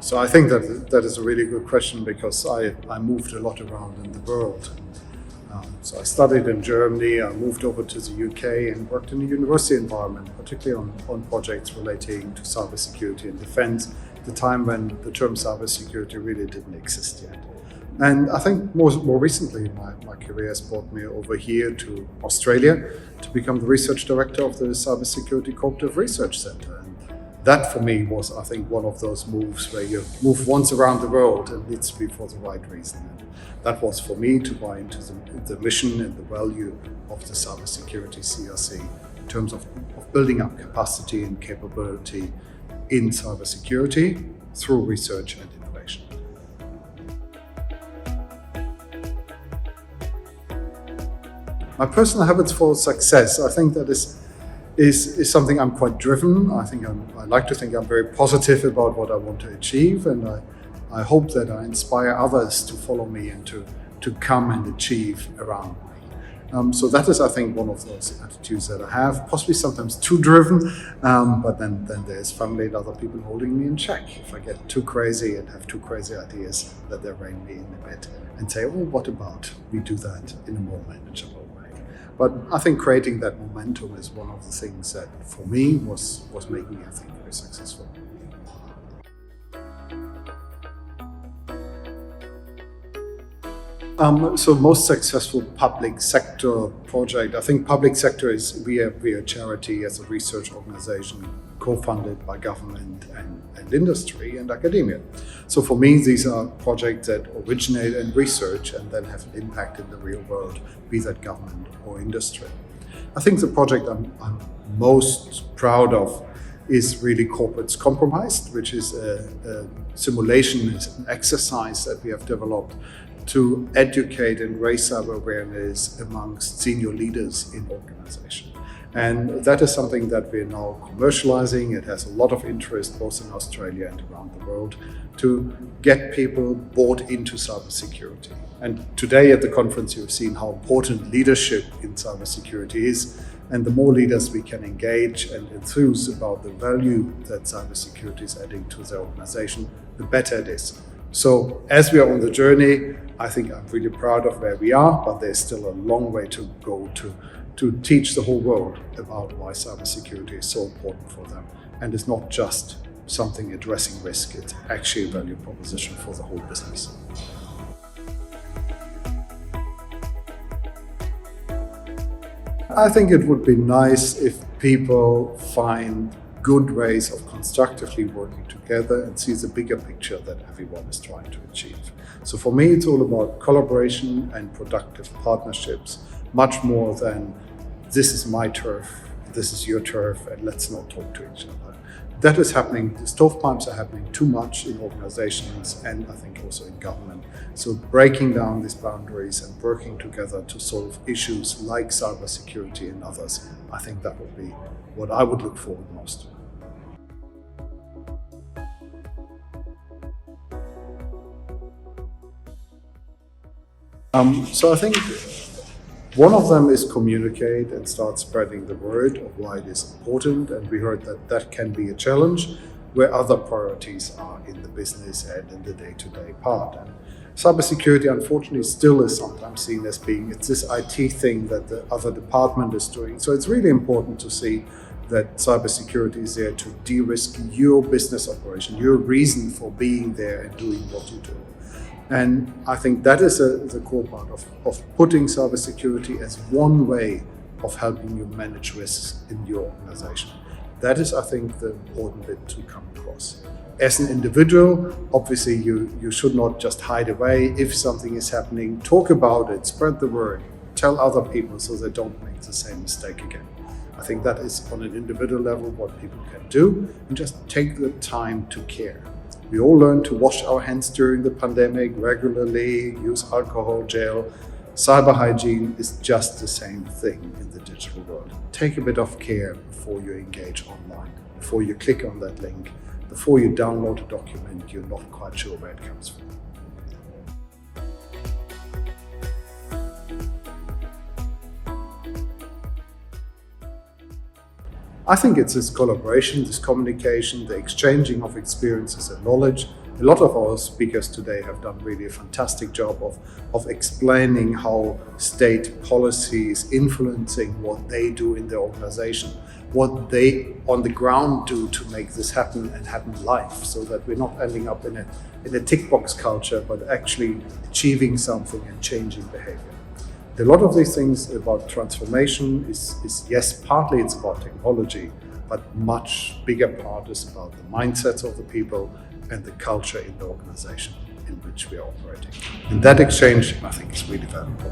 So I think that is a really good question because I moved a lot around in the world. So I studied in Germany, I moved over to the UK and worked in a university environment, particularly on projects relating to cybersecurity and defense, at the time when the term cybersecurity really didn't exist yet. And I think more recently, my career has brought me over here to Australia to become the research director of the Cybersecurity Cooperative Research Centre. And that for me was, I think, one of those moves where you move once around the world and it needs to be for the right reason. And that was for me to buy into the mission and the value of the Cybersecurity CRC in terms of building up capacity and capability in cybersecurity through research and innovation. My personal habits for success, I think that is something I'm quite driven. I like to think I'm very positive about what I want to achieve, and I hope that I inspire others to follow me and to come and achieve around me. So that is, I think, one of those attitudes that I have, possibly sometimes too driven, but then there's family and other people holding me in check. If I get too crazy and have too crazy ideas, that they rein me in a bit and say, oh, what about we do that in a more manageable way? But I think creating that momentum is one of the things that, for me, was making me, I think, very successful. So most successful public sector project, I think public sector is we are a charity as a research organization co-funded by government and industry and academia. So for me, these are projects that originate in research and then have an impact in the real world, be that government or industry. I think the project I'm most proud of is really Corporates Compromised, which is a simulation, is an exercise that we have developed to educate and raise cyber awareness amongst senior leaders in organizations. And that is something that we're now commercializing. It has a lot of interest both in Australia and around the world to get people bought into cybersecurity. And today at the conference, you've seen how important leadership in cybersecurity is. And the more leaders we can engage and enthuse about the value that cybersecurity is adding to the organization, the better it is. So as we are on the journey, I think I'm really proud of where we are, but there's still a long way to go to teach the whole world about why cybersecurity is so important for them. And it's not just something addressing risk, it's actually a value proposition for the whole business. I think it would be nice if people find good ways of constructively working together and see the bigger picture that everyone is trying to achieve. So for me, it's all about collaboration and productive partnerships, much more than this is my turf, this is your turf, and let's not talk to each other. That is happening, the stovepipes are happening too much in organizations and I think also in government. So breaking down these boundaries and working together to solve issues like cybersecurity and others, I think that would be what I would look for most. So I think one of them is communicate and start spreading the word of why it is important. And we heard that can be a challenge where other priorities are in the business and in the day-to-day part. And cybersecurity, unfortunately, still is sometimes seen as being, it's this IT thing that the other department is doing. So it's really important to see that cybersecurity is there to de-risk your business operation, your reason for being there and doing what you do. And I think that is the core part of putting cybersecurity as one way of helping you manage risks in your organization. That is, I think, the important bit to come across. As an individual, obviously, you should not just hide away. If something is happening, talk about it, spread the word, tell other people so they don't make the same mistake again. I think that is on an individual level what people can do, and just take the time to care. We all learned to wash our hands during the pandemic regularly, use alcohol, gel. Cyber hygiene is just the same thing in the digital world. Take a bit of care before you engage online, before you click on that link, before you download a document you're not quite sure where it comes from. I think it's this collaboration, this communication, the exchanging of experiences and knowledge a lot of our speakers today have done really a fantastic job of explaining how state policy is influencing what they do in their organization, what they on the ground do to make this happen and happen live, so that we're not ending up in a tick box culture, but actually achieving something and changing behavior. A lot of these things about transformation is yes, partly it's about technology, but much bigger part is about the mindsets of the people and the culture in the organization in which we are operating. And that exchange, I think, is really valuable.